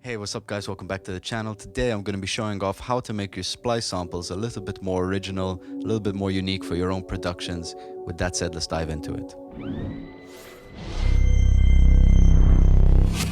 Hey, what's up guys, welcome back to the channel. Today I'm going to be showing off how to make your Splice samples a little bit more original, a little bit more unique for your own productions. With that said, let's dive into it.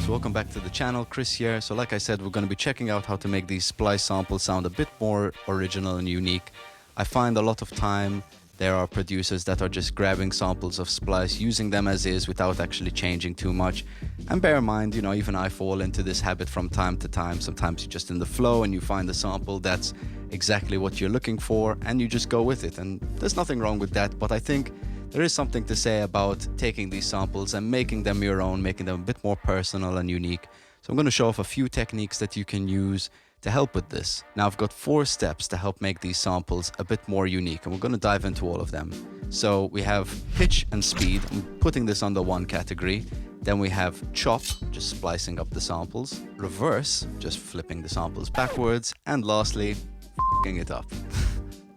So welcome back to the channel, Chris here. So like I said, we're going to be checking out how to make these Splice samples sound a bit more original and unique. I find a lot of time there are producers that are just grabbing samples of Splice, using them as is without actually changing too much. And bear in mind, you know, even I fall into this habit from time to time. Sometimes you're just in the flow and you find a sample that's exactly what you're looking for and you just go with it. And there's nothing wrong with that, but I think there is something to say about taking these samples and making them your own, making them a bit more personal and unique. So I'm going to show off a few techniques that you can use to help with this. Now I've got 4 steps to help make these samples a bit more unique, and we're going to dive into all of them. So we have pitch and speed. I'm putting this under one category. Then we have chop, just splicing up the samples. Reverse, just flipping the samples backwards. And lastly, f***ing it up.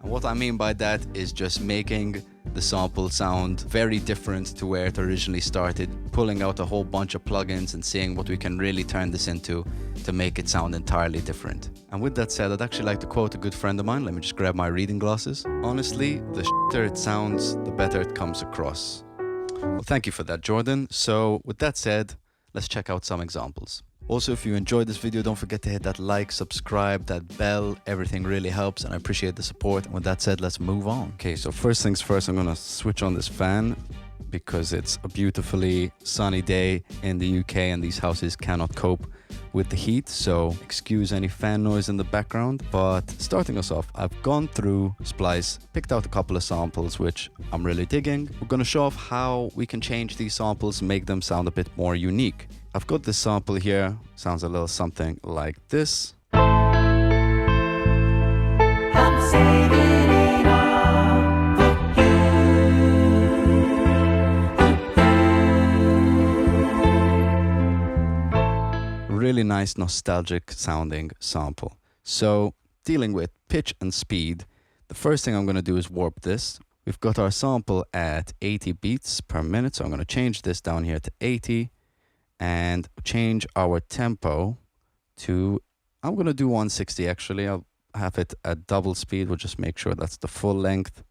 And what I mean by that is just making the sample sound very different to where it originally started, pulling out a whole bunch of plugins and seeing what we can really turn this into to make it sound entirely different. And with that said, I'd actually like to quote a good friend of mine. Let me just grab my reading glasses. Honestly, the shitter it sounds, the better it comes across. Well, thank you for that, Jordan. So with that said, let's check out some examples. Also, if you enjoyed this video, don't forget to hit that like, subscribe, that bell. Everything really helps and I appreciate the support. And with that said, let's move on. Okay, so first things first, I'm gonna switch on this fan because it's a beautifully sunny day in the UK and these houses cannot cope with the heat, so excuse any fan noise in the background. But starting us off, I've gone through Splice, picked out a couple of samples which I'm really digging. We're going to show off how we can change these samples, make them sound a bit more unique. I've got this sample here, sounds a little something like this. I'm saving it all for you. Really nice nostalgic sounding sample. So dealing with pitch and speed, the first thing I'm going to do is warp this. We've got our sample at 80 beats per minute, so I'm going to change this down here to 80 and change our tempo to, I'm going to do 160 actually. I'll have it at double speed. We'll just make sure that's the full length.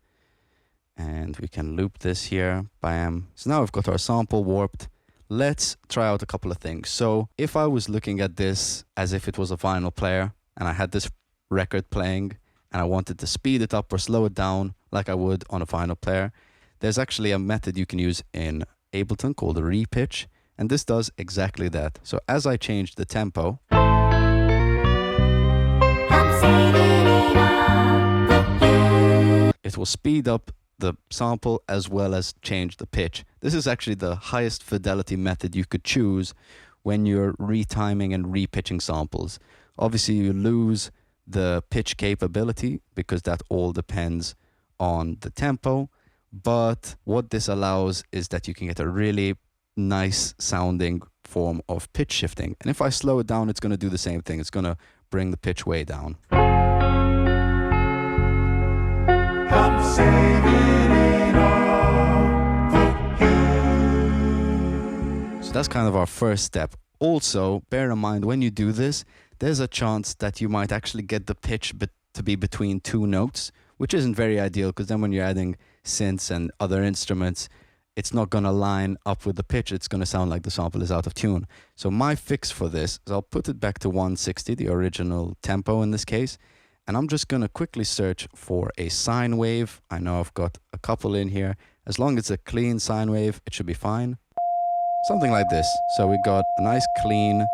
And we can loop this here. Bam. So now we've got our sample warped. Let's try out a couple of things. So if I was looking at this as if it was a vinyl player and I had this record playing and I wanted to speed it up or slow it down like I would on a vinyl player, there's actually a method you can use in Ableton called a repitch. And this does exactly that. So as I change the tempo, it will speed up the sample as well as change the pitch. This is actually the highest fidelity method you could choose when you're retiming and repitching samples. Obviously you lose the pitch capability because that all depends on the tempo, but what this allows is that you can get a really nice sounding form of pitch shifting. And if I slow it down, it's going to do the same thing. It's going to bring the pitch way down. I'm saving it all for you. So that's kind of our first step. Also, bear in mind when you do this, there's a chance that you might actually get the pitch to be between 2 notes, which isn't very ideal because then when you're adding synths and other instruments, it's not going to line up with the pitch. It's going to sound like the sample is out of tune. So my fix for this is I'll put it back to 160, the original tempo in this case. And I'm just going to quickly search for a sine wave. I know I've got a couple in here. As long as it's a clean sine wave, it should be fine. Something like this. So we got a nice clean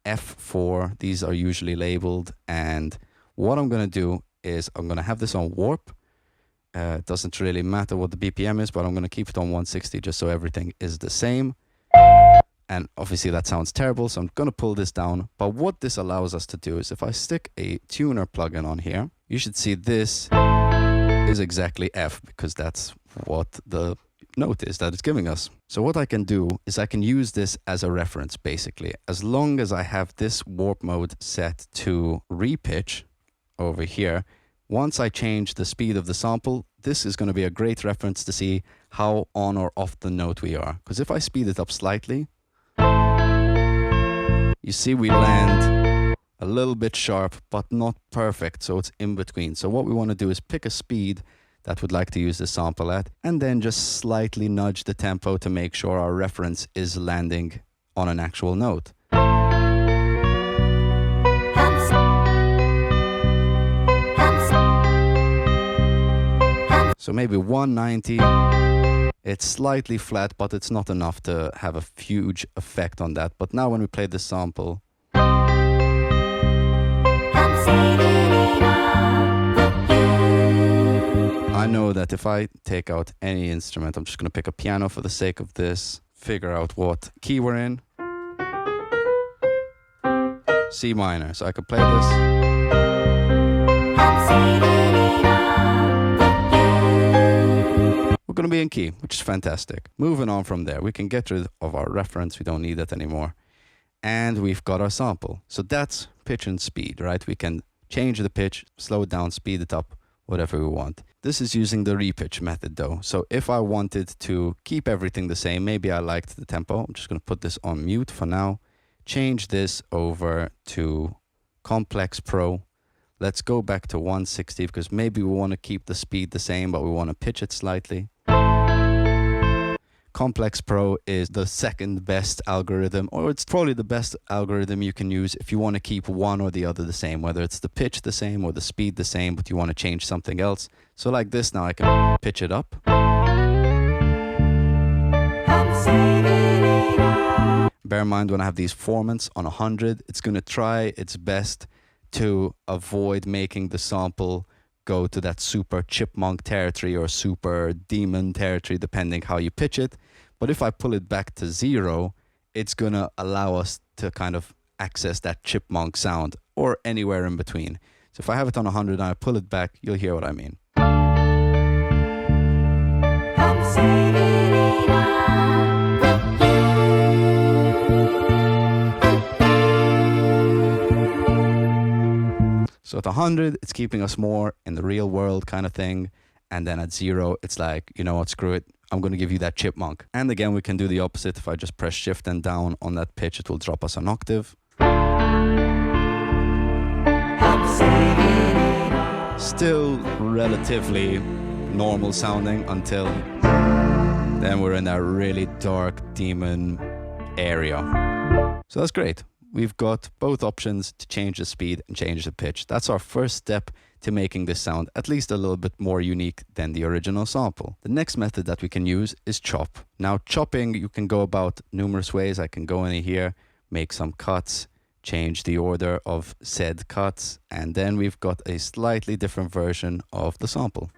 F4. These are usually labeled. And what I'm going to do is I'm going to have this on warp. It doesn't really matter what the BPM is, but I'm going to keep it on 160 just so everything is the same. And obviously that sounds terrible, so I'm going to pull this down. But what this allows us to do is if I stick a tuner plugin on here, you should see this is exactly F because that's what the note is that it's giving us. So what I can do is I can use this as a reference basically. As long as I have this warp mode set to repitch over here, once I change the speed of the sample, this is going to be a great reference to see how on or off the note we are. Because if I speed it up slightly, you see we land a little bit sharp, but not perfect, so it's in between. So what we want to do is pick a speed that we'd like to use the sample at, and then just slightly nudge the tempo to make sure our reference is landing on an actual note. So maybe 190. It's slightly flat, but it's not enough to have a huge effect on that. But now when we play the sample, I know that if I take out any instrument, I'm just going to pick a piano for the sake of this, figure out what key we're in. C minor. So I could play this. We're going to be in key, which is fantastic. Moving on from there, we can get rid of our reference. We don't need that anymore. And we've got our sample. So that's pitch and speed, right? We can change the pitch, slow it down, speed it up, whatever we want. This is using the repitch method though. So if I wanted to keep everything the same, maybe I liked the tempo. I'm just going to put this on mute for now. Change this over to Complex Pro. Let's go back to 160 because maybe we want to keep the speed the same, but we want to pitch it slightly. Complex Pro is the second best algorithm, or it's probably the best algorithm you can use if you want to keep one or the other the same, whether it's the pitch the same or the speed the same, but you want to change something else. So like this now, I can pitch it up. Bear in mind when I have these formants on 100, it's going to try its best to avoid making the sample go to that super chipmunk territory or super demon territory, depending how you pitch it. But if I pull it back to 0, it's going to allow us to kind of access that chipmunk sound or anywhere in between. So if I have it on 100 and I pull it back, you'll hear what I mean. So at 100, it's keeping us more in the real world kind of thing. And then at 0, it's like, you know what, screw it. I'm going to give you that chipmunk. And again, we can do the opposite. If I just press shift and down on that pitch, it will drop us an octave. Still relatively normal sounding until then we're in that really dark demon area. So that's great. We've got both options to change the speed and change the pitch. That's our first step to making this sound at least a little bit more unique than the original sample. The next method that we can use is chop. Now chopping, you can go about numerous ways. I can go in here, make some cuts, change the order of said cuts, and then we've got a slightly different version of the sample.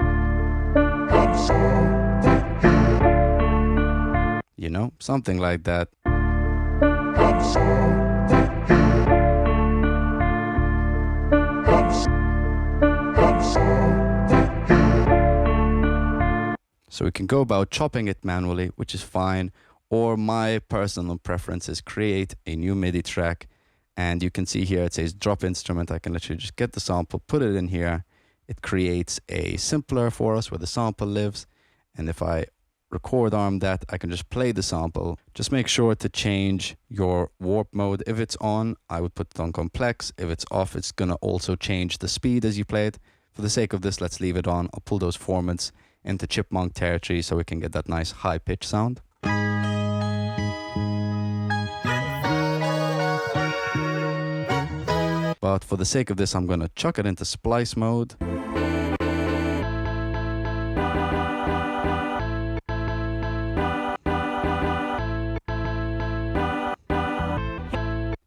You know, something like that. So we can go about chopping it manually, which is fine, or my personal preference is create a new MIDI track, and you can see here it says drop instrument. I can literally just get the sample, put it in here. It creates a simpler for us where the sample lives, and if I record arm that, I can just play the sample. Just make sure to change your warp mode. If it's on, I would put it on complex. If it's off, it's gonna also change the speed as you play it. For the sake of this, let's leave it on. I'll pull those formants into chipmunk territory so we can get that nice high pitch sound. But for the sake of this, I'm gonna chuck it into splice mode.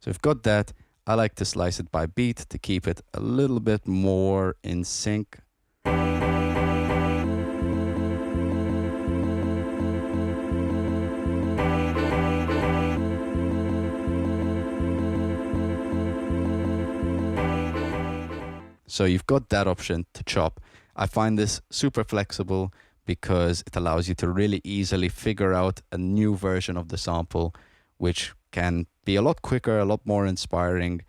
So we've got that. I like to slice it by beat to keep it a little bit more in sync. So you've got that option to chop. I find this super flexible because it allows you to really easily figure out a new version of the sample, which can be a lot quicker, a lot more inspiring,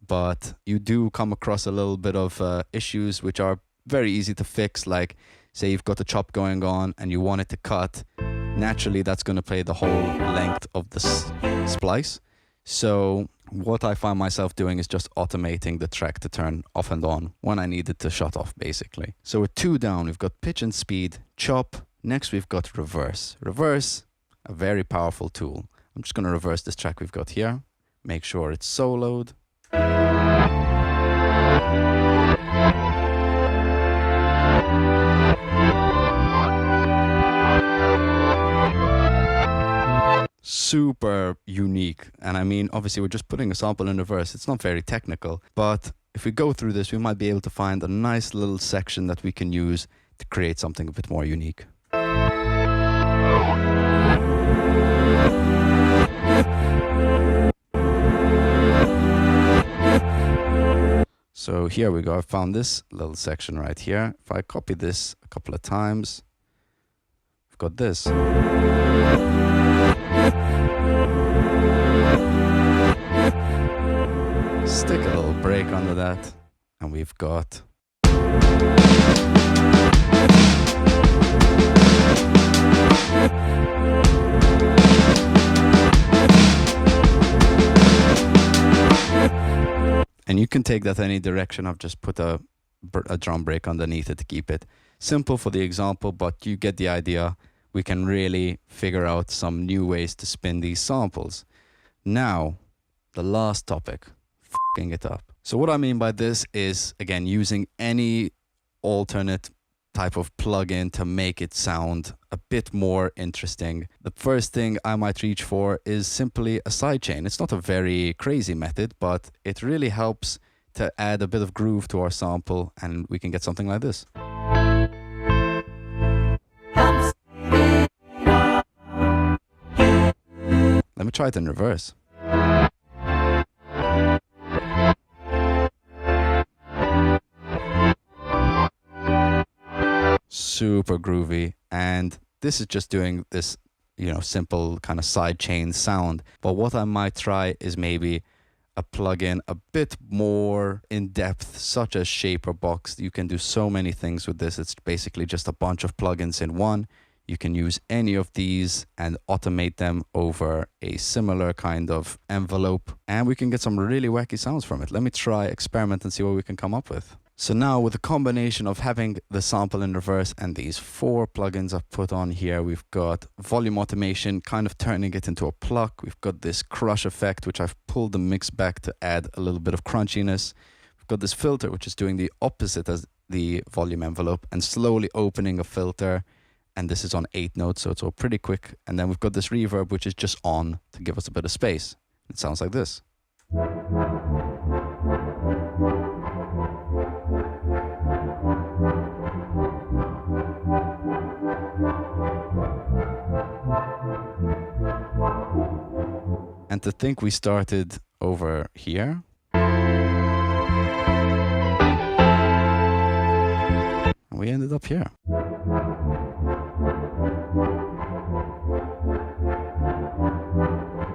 but you do come across a little bit of issues which are very easy to fix. Like say you've got a chop going on and you want it to cut, naturally that's going to play the whole length of the splice. So What I find myself doing is just automating the track to turn off and on when I need it to shut off, basically. So with 2 down, we've got pitch and speed, chop. Next, we've got reverse. Reverse, a very powerful tool. I'm just going to reverse this track we've got here. Make sure it's soloed. Super unique. And I mean, obviously we're just putting a sample in reverse. It's not very technical, but if we go through this, we might be able to find a nice little section that we can use to create something a bit more unique. So here we go. I found this little section right here. If I copy this a couple of times, we've got this. Stick a little break under that, and we've got and you can take that any direction. I've just put a drum break underneath it to keep it simple for the example, but you get the idea. We can really figure out some new ways to spin these samples. Now, the last topic, f***ing it up. So what I mean by this is, again, using any alternate type of plugin to make it sound a bit more interesting. The first thing I might reach for is simply a sidechain. It's not a very crazy method, but it really helps to add a bit of groove to our sample, and we can get something like this. Let me try it in reverse. Super groovy, and this is just doing this, you know, simple kind of sidechain sound. But what I might try is maybe a plugin a bit more in depth, such as Shaper Box. You can do so many things with this. It's basically just a bunch of plugins in one. You can use any of these and automate them over a similar kind of envelope, and we can get some really wacky sounds from it. Let me try experiment and see what we can come up with. So now, with a combination of having the sample in reverse and these 4 plugins I've put on here, we've got volume automation, kind of turning it into a pluck. We've got this crush effect, which I've pulled the mix back to add a little bit of crunchiness. We've got this filter, which is doing the opposite as the volume envelope and slowly opening a filter. And this is on 8 notes, so it's all pretty quick. And then we've got this reverb, which is just on to give us a bit of space. It sounds like this. And to think we started over here. And we ended up here.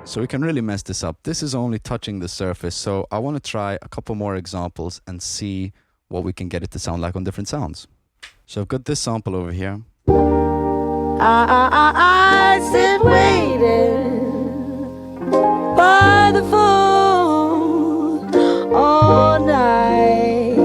So we can really mess this up. This is only touching the surface, so I want to try a couple more examples and see what we can get it to sound like on different sounds. So I've got this sample over here. I sit waiting by the phone all night.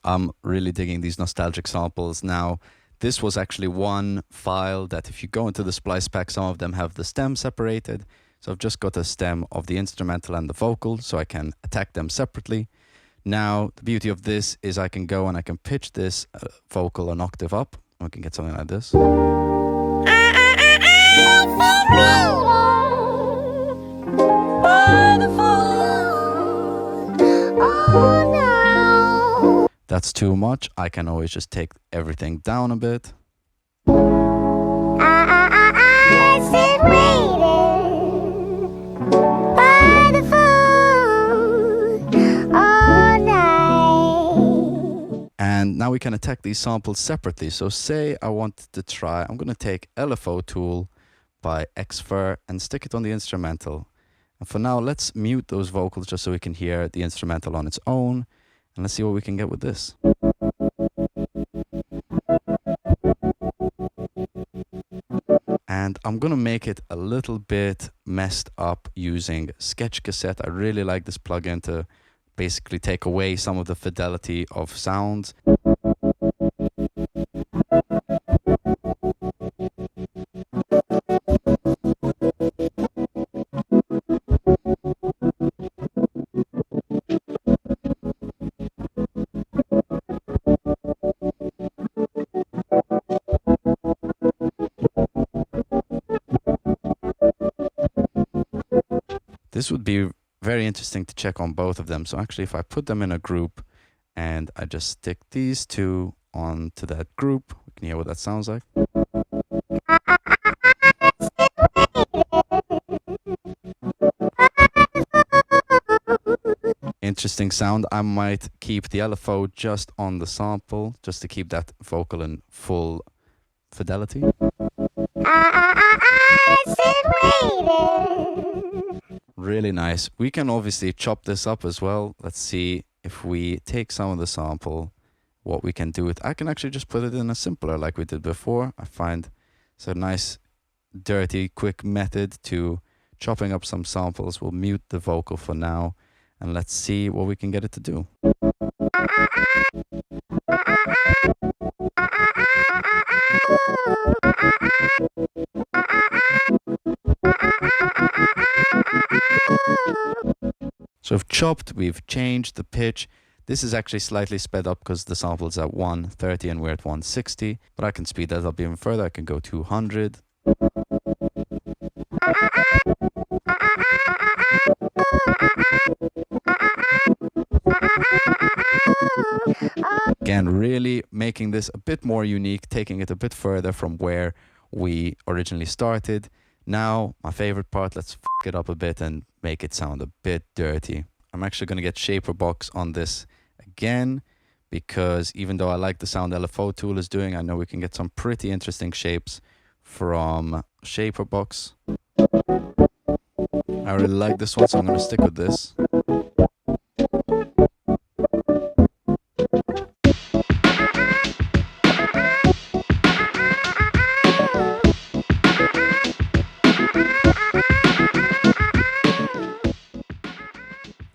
I'm really digging these nostalgic samples now. This was actually one file that if you go into the Splice pack, some of them have the stem separated. So I've just got a stem of the instrumental and the vocal, so I can attack them separately. Now, the beauty of this is I can go and I can pitch this vocal an octave up. We can get something like this. That's too much. I can always just take everything down a bit. I sit waiting by the phone all night. And now we can attack these samples separately. So say I wanted to try, I'm going to take LFO tool by Xfer and stick it on the instrumental. And for now, let's mute those vocals just so we can hear the instrumental on its own. And let's see what we can get with this. And I'm gonna make it a little bit messed up using Sketch Cassette. I really like this plugin to basically take away some of the fidelity of sounds. This would be very interesting to check on both of them. So actually, if I put them in a group and I just stick these two onto that group, we can hear what that sounds like. Interesting sound. I might keep the LFO just on the sample, just to keep that vocal in full fidelity. I sit waiting. Really nice. We can obviously chop this up as well. Let's see if we take some of the sample, what we can do with. I can actually just put it in a simpler like we did before. I find it's a nice, dirty, quick method to chopping up some samples. We'll mute the vocal for now, and let's see what we can get it to do. So we've chopped, we've changed the pitch. This is actually slightly sped up because the sample is at 130 and we're at 160, but I can speed that up even further. I can go 200. Again, really making this a bit more unique, taking it a bit further from where we originally started. Now, my favorite part, let's f it up a bit and make it sound a bit dirty. I'm actually going to get Shaper Box on this again, because even though I like the sound LFO tool is doing, I know we can get some pretty interesting shapes from Shaper Box. I really like this one, so I'm going to stick with this.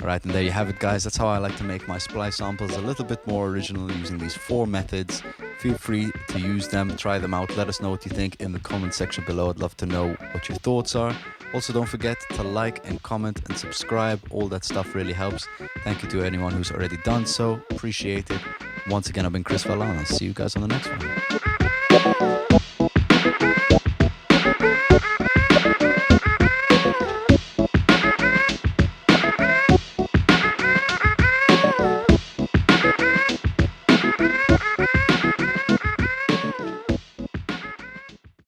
Alright, and there you have it, guys. That's how I like to make my Splice samples a little bit more original using these 4 methods. Feel free to use them, try them out. Let us know what you think in the comment section below. I'd love to know what your thoughts are. Also, don't forget to like and comment and subscribe. All that stuff really helps. Thank you to anyone who's already done so. Appreciate it. Once again, I've been Chris Vella. I'll see you guys on the next one.